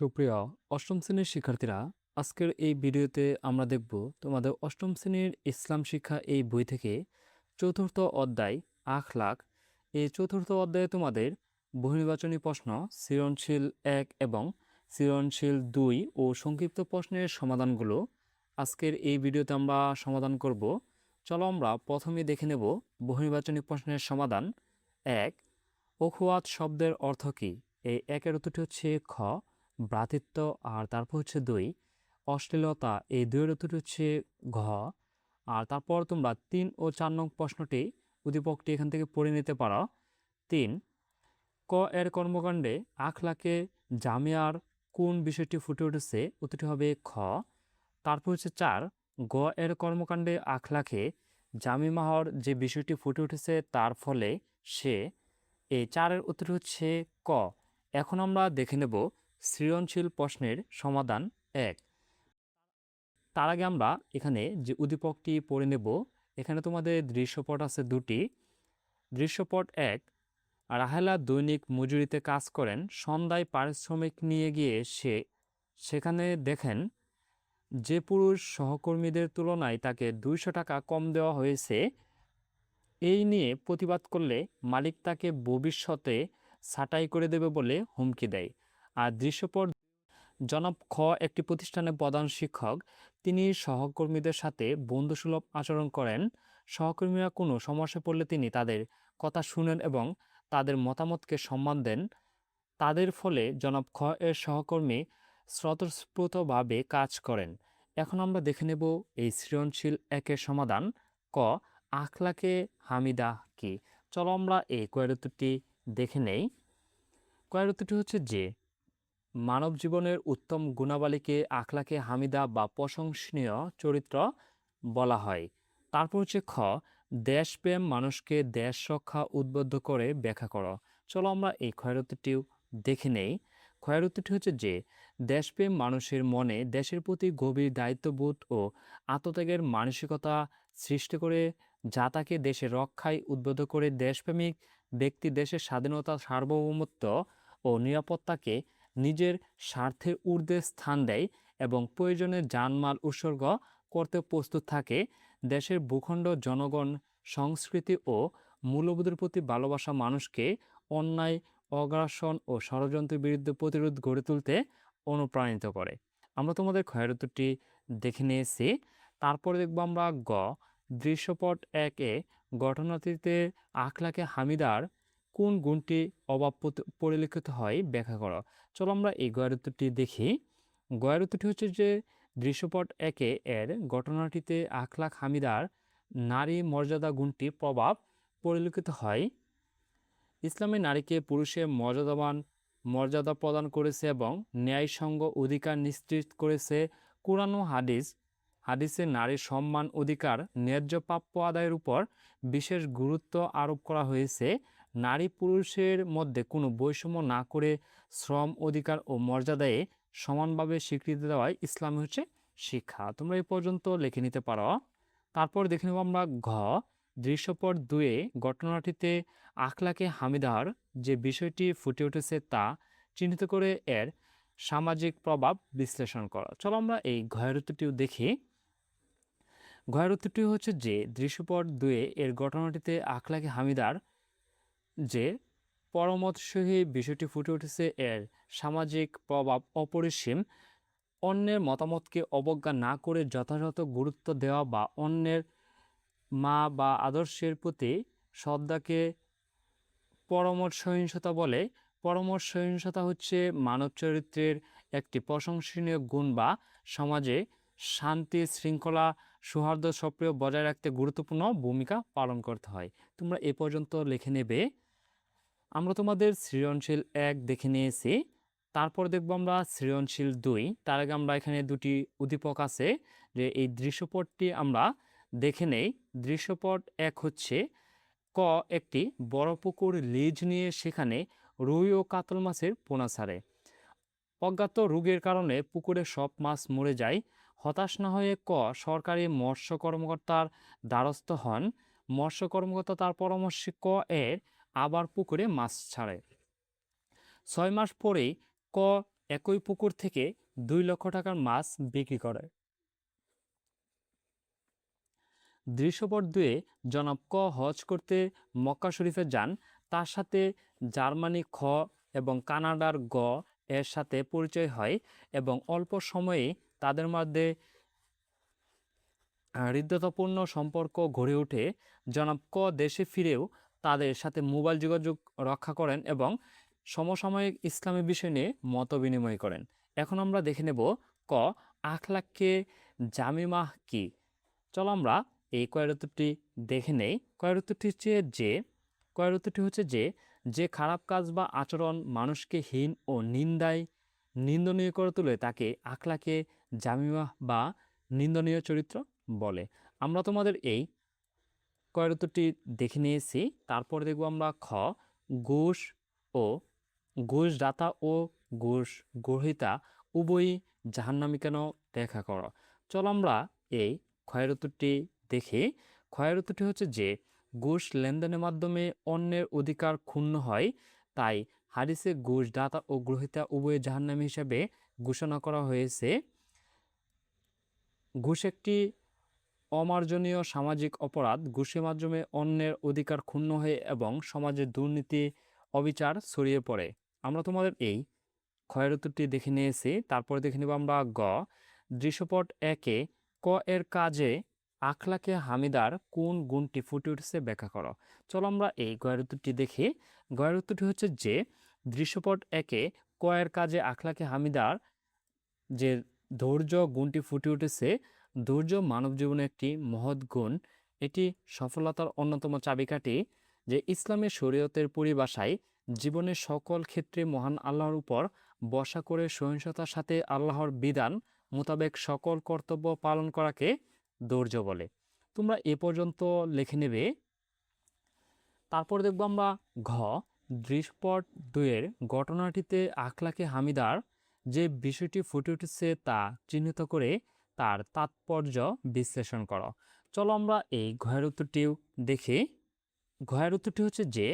সুপ্রিয় অষ্টম শ্রেণীর শিক্ষার্থীরা, আজকের এই ভিডিওতে আমরা দেখব তোমাদের অষ্টম শ্রেণীর ইসলাম শিক্ষা এই বই থেকে চতুর্থ অধ্যায় আখলাক। এই চতুর্থ অধ্যায়ে তোমাদের বহুনির্বাচনী প্রশ্ন, সৃজনশীল 1 এবং সৃজনশীল 2 ও সংক্ষিপ্ত প্রশ্নের সমাধানগুলো আজকের এই ভিডিওতে আমরা সমাধান করব। চলো আমরা প্রথমে দেখে নেব বহুনির্বাচনী প্রশ্নের সমাধান। 1, অখুয়াত শব্দের অর্থ কী? এই একের উত্তরটি হচ্ছে খ, ভ্রাতৃত্ব। আর তারপর হচ্ছে 2, অশ্লীলতা। এই 2-এর উত্তরটি হচ্ছে ঘ। আর তারপর তোমরা 3 ও 4 নং প্রশ্নটি উদ্দীপকটি এখান থেকে পড়ে নিতে পারো। 3, ক এর কর্মকাণ্ডে আখলাকে জামিয়ার কোন বিষয়টি ফুটে উঠেছে? উত্তরটি হবে খ। তারপর হচ্ছে 4, গ এর কর্মকাণ্ডে আখলাকে জামিমাহর যে বিষয়টি ফুটে উঠেছে তার ফলে সে। এই 4-এর উত্তর হচ্ছে ক। এখন আমরা দেখে নেব সৃজনশীল প্রশ্নের সমাধান 1। তার আগে আমরা এখানে যে উদ্দীপকটি পড়ে নেব। এখানে তোমাদের দৃশ্যপট আছে 2টি। দৃশ্যপট 1, রাহেলা দৈনিক মজুরিতে কাজ করেন। সন্ধ্যায় পারিশ্রমিক নিয়ে গিয়ে সেখানে দেখেন যে পুরুষ সহকর্মীদের তুলনায় তাকে 200 টাকা কম দেওয়া হয়েছে। এই নিয়ে প্রতিবাদ করলে মালিক তাকে ভবিষ্যতে ছাঁটাই করে দেবে বলে হুমকি দেয়। আর দৃশ্যপট, জনাব খ একটি প্রতিষ্ঠানের প্রধান শিক্ষক। তিনি সহকর্মীদের সাথে বন্ধুসুলভ আচরণ করেন। সহকর্মীরা কোনো সমস্যায় পড়লে তিনি তাদের কথা শুনেন এবং তাদের মতামতকে সম্মান দেন। তাদের ফলে জনাব খ এর সহকর্মী স্বতঃস্ফূর্তভাবে কাজ করেন। এখন আমরা দেখে নেব এই সৃজনশীল 1-এর সমাধান। ক, আখলাকে হামিদা কি? চলো আমরা এই কয়ের উত্তরটি দেখে নেই। কয়ের উত্তরটি হচ্ছে যে মানব জীবনের উত্তম গুণাবলীকে আখলাকে হামিদা বা প্রশংসনীয় চরিত্র বলা হয়। তারপর হচ্ছে খ, দেশপ্রেম মানুষকে দেশ রক্ষা উদ্বুদ্ধ করে ব্যাখ্যা করো। চলো আমরা এই ক্ষয়ের উত্তরটিও দেখে নেই। ক্ষয়ের উত্তরটি হচ্ছে যে দেশপ্রেম মানুষের মনে দেশের প্রতি গভীর দায়িত্ববোধ ও আত্মত্যাগের মানসিকতা সৃষ্টি করে, যা তাকে দেশের রক্ষায় উদ্বুদ্ধ করে। দেশপ্রেমিক ব্যক্তি দেশের স্বাধীনতা, সার্বভৌমত্ব ও নিরাপত্তাকে নিজের স্বার্থের ঊর্ধ্বে স্থান দেয় এবং প্রয়োজনে জানমাল উৎসর্গ করতে প্রস্তুত থাকে। দেশের ভূখণ্ড, জনগণ, সংস্কৃতি ও মূল্যবোধের প্রতি ভালোবাসা মানুষকে অন্যায়, অগ্রাসন ও ষড়যন্ত্রের বিরুদ্ধে প্রতিরোধ গড়ে তুলতে অনুপ্রাণিত করে। আমরা তোমাদের ক্ষয়ের উত্তরটি দেখে নিয়েছি। তারপরে দেখব আমরা গ, দৃশ্যপট 1-এ ঘটনাটিতে আখলাকে হামিদার কোন গুণটি অভাব পরিলক্ষিত হয় ব্যাখ্যা করো। চলো আমরা এই গয়ের উত্তরটি দেখি। গয়ের উত্তরটি হচ্ছে যে দৃশ্যপট 1-এ এর ঘটনাটিতে আখলাক হামিদার নারী মর্যাদা গুণটি প্রভাব পরিলক্ষিত হয়। ইসলামে নারীকে পুরুষের মর্যাদা প্রদান করেছে এবং ন্যায়সঙ্গ অধিকার নিশ্চিত করেছে। কুরআন ও হাদিসে নারীর সম্মান, অধিকার, ন্যায্য প্রাপ্য আদায়ের উপর বিশেষ গুরুত্ব আরোপ করা হয়েছে। নারী পুরুষের মধ্যে কোনো বৈষম্য না করে শ্রম, অধিকার ও মর্যাদায় সমানভাবে স্বীকৃতি দেওয়াই ইসলামী হচ্ছে শিক্ষা। তোমরা এই পর্যন্ত লিখে নিতে পারো। তারপর দেখে নেব আমরা ঘ, দৃশ্যপট 2-এ ঘটনাটিতে আখলাকে হামিদার যে বিষয়টি ফুটে উঠেছে তা চিহ্নিত করে এর সামাজিক প্রভাব বিশ্লেষণ করা। চলো আমরা এই ঘয়ের উত্তরটিও দেখি। ঘয়ের উত্তরটি হচ্ছে যে দৃশ্যপট 2-এ এর ঘটনাটিতে আখলাকে হামিদার যে পরামর্শহী বিষয়টি ফুটে উঠেছে এর সামাজিক প্রভাব অপরিসীম। অন্যের মতামতকে অবজ্ঞা না করে যথাযথ গুরুত্ব দেওয়া বা অন্যের মা বা আদর্শের প্রতি শ্রদ্ধাকে পরামর্শহীনতা বলে। পরামর্শহীনতা হচ্ছে মানব চরিত্রের একটি প্রশংসনীয় গুণ বা সমাজে শান্তি, শৃঙ্খলা, সৌহার্দ্য সক্রিয় বজায় রাখতে গুরুত্বপূর্ণ ভূমিকা পালন করতে হয়। তোমরা এ পর্যন্ত লিখে নেবে। আমরা তোমাদের সৃজনশীল 1 দেখে নিয়েছি। তারপর দেখব আমরা সৃজনশীল 2। তার আগে আমরা এখানে 2টি উদ্দীপক আছে যে এই দৃশ্যপটটি আমরা দেখে নেই। দৃশ্যপট 1 হচ্ছে ক, একটি বড় পুকুর লিজ নিয়ে সেখানে রুই ও কাতল মাছের পোনা ছাড়ে। অজ্ঞাত রোগের কারণে পুকুরে সব মাছ মরে যায়। হতাশ না হয়ে ক সরকারি মৎস্য কর্মকর্তার দ্বারস্থ হন। মৎস্য কর্মকর্তা তার পরামর্শে ক এর আবার পুকুরে মাছ ছাড়ে। 6 মাস পরেই ক একই পুকুর থেকে 2 লক্ষ টাকার মাছ বিক্রি করে। দৃশ্যপট 2 জনাব ক হজ করতে মক্কা শরীফে যান। তার সাথে জার্মানি খ এবং কানাডার গ এর সাথে পরিচয় হয় এবং অল্প সময়ে তাদের মধ্যে হৃদ্যতাপূর্ণ সম্পর্ক গড়ে ওঠে। জনাব ক দেশে ফিরেও তাদের সাথে মোবাইল যোগাযোগ রক্ষা করেন এবং সমসাময়িক ইসলামী বিষয় নিয়ে মত বিনিময় করেন। এখন আমরা দেখে নেব ক আখলাককে জামিমাহ কি। চলো আমরা এই কয়ের উত্তরটি দেখে নেই। কয়ের উত্তরটি হচ্ছে যে খারাপ কাজ বা আচরণ মানুষকে হীন ও নিন্দনীয় করে তোলে তাকে আখলাকে জামিমাহ বা নিন্দনীয় চরিত্র বলে। আমরা তোমাদের এই কয়ের উত্তরটি দেখে নিয়েছি। তারপরে দেখব আমরা খ ঘুষ ও ঘুষদাতা ও ঘুষ গ্রহীতা উভয়ই জাহান্নামী কেন ব্যাখ্যা করো। চলো আমরা এই ক্ষয়ের উত্তরটি দেখি। ক্ষয়ের উত্তরটি হচ্ছে যে ঘুষ লেনদেনের মাধ্যমে অন্যের অধিকার ক্ষুণ্ণ হয়, তাই হাদিসে ঘুষদাতা ও গ্রহীতা উভয় জাহান্নামী হিসেবে ঘোষণা করা হয়েছে। ঘুষ একটি অমার্জনীয় সামাজিক অপরাধ। ঘুষের মাধ্যমে অন্যের অধিকার ক্ষুণ্ণ হয়ে এবং সমাজে দুর্নীতি অবিচার ছড়িয়ে পড়ে। আমরা তোমাদের এই ক্ষয়ের উত্তরটি দেখে নিয়েছি। তারপরে দেখে নেব আমরা গ দৃশ্যপট 1 ক এর কাজে আখলাকে হামিদার কোন গুণটি ফুটে উঠেছে ব্যাখ্যা করো। চলো আমরা এই গয়ের উত্তরটি দেখি। গয়ের উত্তরটি হচ্ছে যে দৃশ্যপট 1 ক এর কাজে আখলাকে হামিদার যে ধৈর্য গুণটি ফুটে উঠেছে। ধৈর্য মানব জীবনে একটি মহৎ গুণ। এটি সফলতার অন্যতম চাবিকাঠি। যে ইসলামের শরীয়তের পরিভাষায় জীবনের সকল ক্ষেত্রে মহান আল্লাহর উপর ভরসা করে সহিংসতার সাথে আল্লাহর বিধান মোতাবেক সকল কর্তব্য পালন করাকে ধৈর্য বলে। তোমরা এ পর্যন্ত লিখে নেবে। তারপর দেখব আমরা ঘ দৃশ্যপট 2 এর ঘটনাটিতে আখলাকে হামিদার যে বিষয়টি ফুটে উঠেছে তা চিহ্নিত করে তার তাৎপর্য বিশ্লেষণ করো। চলো আমরা এই ঘয়ের উত্তরটিও দেখি। ঘয়ের উত্তরটি হচ্ছে যে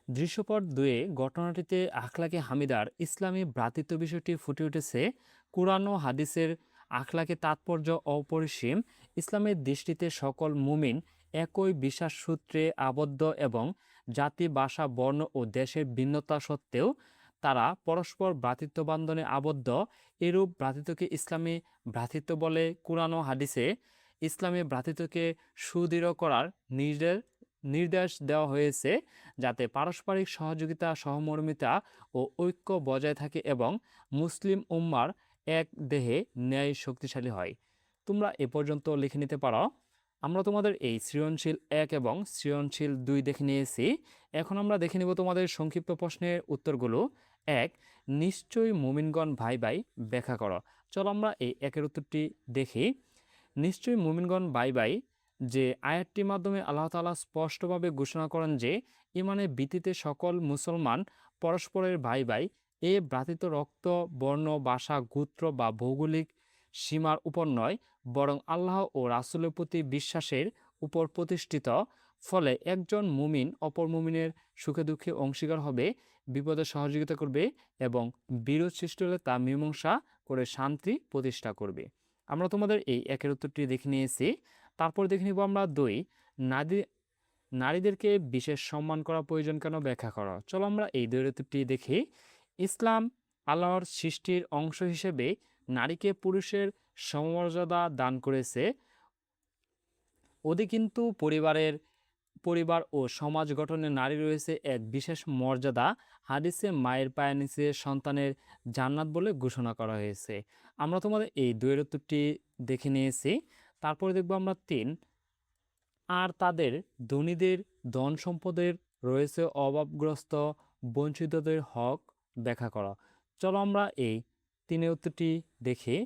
দৃশ্যপট 2 ঘটনাটিতে আখলাকে হামিদার ইসলামী ভ্রাতৃত্ব বিষয়টি ফুটে উঠেছে। কুরআন ও হাদিসের আখলাকে তাৎপর্য অপরিসীম। ইসলামের দৃষ্টিতে সকল মুমিন একই বিশ্বাস সূত্রে আবদ্ধ এবং জাতি ভাষা বর্ণ ও দেশের ভিন্নতা সত্ত্বেও তারা পরস্পর ভ্রাতৃত্ব বন্ধনে আবদ্ধ। এরূপ ভ্রাতৃত্বকে ইসলামী ভ্রাতৃত্ব বলে। কুরআন ও হাদিসে ইসলামী ভ্রাতৃত্বকে সুদৃঢ় করার নির্দেশ দেওয়া হয়েছে যাতে পারস্পরিক সহযোগিতা সহমর্মিতা ও ঐক্য বজায় থাকে এবং মুসলিম উম্মার এক দেহে ন্যায় শক্তিশালী হয়। তোমরা এ পর্যন্ত লিখে নিতে পারো। আমরা তোমাদের এই সৃজনশীল 1 এবং সৃজনশীল 2 দেখে নিয়েছি। এখন আমরা দেখে নেব তোমাদের সংক্ষিপ্ত প্রশ্নের উত্তরগুলো। 1 নিশ্চয়ই মুমিনগণ ভাই ভাই ব্যাখ্যা করো। চলো আমরা এই 1-এর উত্তরটি দেখি। নিশ্চয়ই মুমিনগণ ভাই ভাই যে আয়াতটির মাধ্যমে আল্লাহ তাআলা স্পষ্টভাবে ঘোষণা করেন যে ইমানের ভিত্তিতে সকল মুসলমান পরস্পরের ভাই ভাই। এ ভ্রাতৃত্ব রক্ত বর্ণ ভাষা গোত্র বা ভৌগোলিক সীমার উপর নয়, বরং আল্লাহ ও রাসূলের প্রতি বিশ্বাসের উপর প্রতিষ্ঠিত। ফলে একজন মুমিন অপর মুমিনের সুখে দুঃখে অংশীদার হবে, বিপদে সহযোগিতা করবে এবং বিরোধ সৃষ্টি হলে তা মীমাংসা করে শান্তি প্রতিষ্ঠা করবে। আমরা তোমাদের এই 1-এর উত্তরটি দেখে নিয়েছি। তারপর দেখে নিব আমরা 2 নারীদেরকে বিশেষ সম্মান করা প্রয়োজন কেন ব্যাখ্যা করা। চলো আমরা এই 2-এর উত্তরটি দেখি। ইসলাম আল্লাহর সৃষ্টির অংশ হিসেবে নারীকে পুরুষের সমমর্যাদা দান করেছে। ওদের কিন্তু পরিবার ও সমাজ গঠনে নারী রয়েছে এক বিশেষ মর্যাদা। হাদিসে মায়ের পায়ের নিচে সন্তানের জান্নাত বলে ঘোষণা করা হয়েছে। আমরা তোমাদের এই 2-এর উত্তরটি দেখে নিয়েছি। তারপরে দেখব আমরা 3 আর তাদের ধনীদের ধন সম্পদের রয়েছে অভাবগ্রস্ত বঞ্চিতদের হক ব্যাখ্যা করা। চলো আমরা এই 3-এর উত্তরটি দেখি।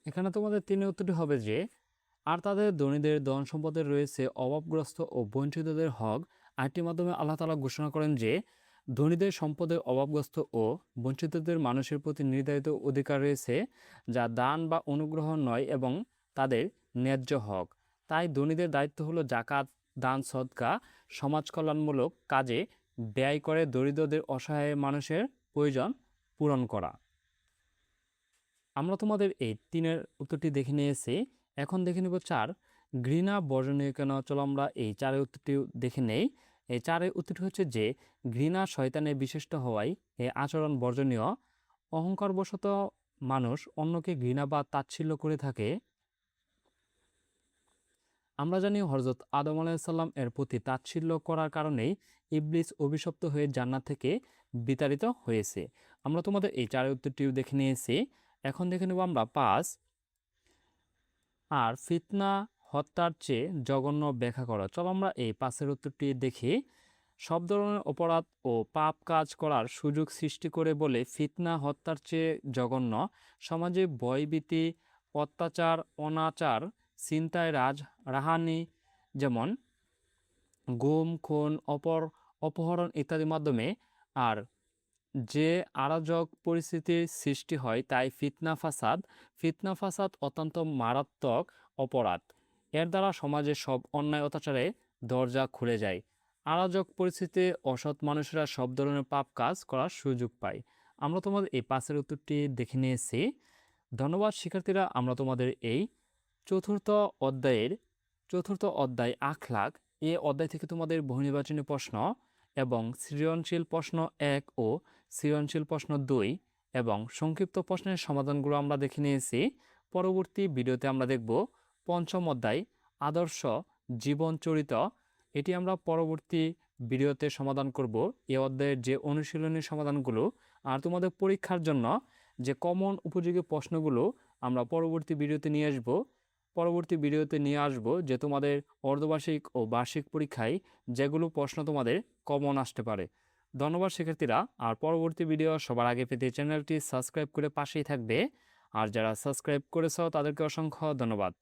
এখানে তোমাদের 3-এর উত্তরটি হবে যে আর তাদের ধনীদের ধন সম্পদের রয়েছে অভাবগ্রস্ত ও বঞ্চিতদের হক। আয়াতটির মাধ্যমে আল্লাহ তাআলা ঘোষণা করেন যে ধনীদের সম্পদের অভাবগ্রস্ত ও বঞ্চিতদের মানুষের প্রতি নির্ধারিত অধিকার রয়েছে যা দান বা অনুগ্রহ নয় এবং তাদের ন্যায্য হক। তাই ধনীদের দায়িত্ব হলো জাকাত দান সদকা সমাজ কল্যাণমূলক কাজে ব্যয় করে দরিদ্রদের অসহায় মানুষের প্রয়োজন পূরণ করা। আমরা তোমাদের এই 3-এর উত্তরটি দেখে নিয়েছি। এখন দেখে নেব 4, ঘৃণা বর্জনীয় কেন? চলো আমরা এই 4-এর উত্তরটি দেখে নেই। এই 4-এর উত্তরটি হচ্ছে যে ঘৃণা শয়তানে বিশিষ্ট হওয়ায় এই আচরণ বর্জনীয়। অহংকারবশত মানুষ অন্যকে ঘৃণা বা তাচ্ছিল্য করে থাকে। আমরা জানি হযরত আদম আলাইহিসসালাম এর প্রতি তাচ্ছিল্য করার কারণেই ইবলিস অভিশপ্ত হয়ে জান্নাত থেকে বিতাড়িত হয়েছে। আমরা তোমাদের এই 4-এর উত্তরটিও দেখে নিয়েছি। এখন দেখে নেব আমরা 5, আর ফিতনা হত্যার চেয়ে জঘন্য ব্যাখ্যা করো। চলো আমরা এই 5-এর উত্তরটি দেখি। সব ধরনের অপরাধ ও পাপ কাজ করার সুযোগ সৃষ্টি করে বলে ফিতনা হত্যার চেয়ে জঘন্য। সমাজে ভয়ভীতি, অত্যাচার, অনাচার, ছিনতাই, রাহানি, যেমন গুম, খুন, অপহরণ ইত্যাদির মাধ্যমে আর যে আরাজক পরিস্থিতির সৃষ্টি হয় তাই ফিতনা ফাসাদ অত্যন্ত মারাত্মক অপরাধ। এর দ্বারা সমাজের সব অন্যায় অত্যাচারে দরজা খুলে যায়। আরাজক পরিস্থিতিতে অসৎ মানুষেরা সব ধরনের পাপ কাজ করার সুযোগ পায়। আমরা তোমাদের এই 5-এর উত্তরটি দেখে নিয়েছি। ধন্যবাদ শিক্ষার্থীরা। আমরা তোমাদের এই চতুর্থ অধ্যায় আখলাক, এই অধ্যায় থেকে তোমাদের বহু নির্বাচনী প্রশ্ন এবং সৃজনশীল প্রশ্ন 1 ও সৃজনশীল প্রশ্ন 2 এবং সংক্ষিপ্ত প্রশ্নের সমাধানগুলো আমরা দেখে নিয়েছি। পরবর্তী ভিডিওতে আমরা দেখব 5ম অধ্যায় আদর্শ জীবন চরিত। এটি আমরা পরবর্তী ভিডিওতে সমাধান করব। এই অধ্যায়ের যে অনুশীলনী সমাধানগুলো আর তোমাদের পরীক্ষার জন্য যে কমন উপযোগী প্রশ্নগুলো আমরা পরবর্তী ভিডিওতে নিয়ে আসব যে তোমাদের অর্ধবার্ষিক ও বার্ষিক পরীক্ষায় যেগুলো প্রশ্ন তোমাদের কমন আসতে পারে। ধন্যবাদ শিক্ষার্থীরা। আর পরবর্তী ভিডিও সবার আগে পেতে চ্যানেলটি সাবস্ক্রাইব করে পাশেই থাকবে। আর যারা সাবস্ক্রাইব করেছো তাদেরকে অসংখ্য ধন্যবাদ।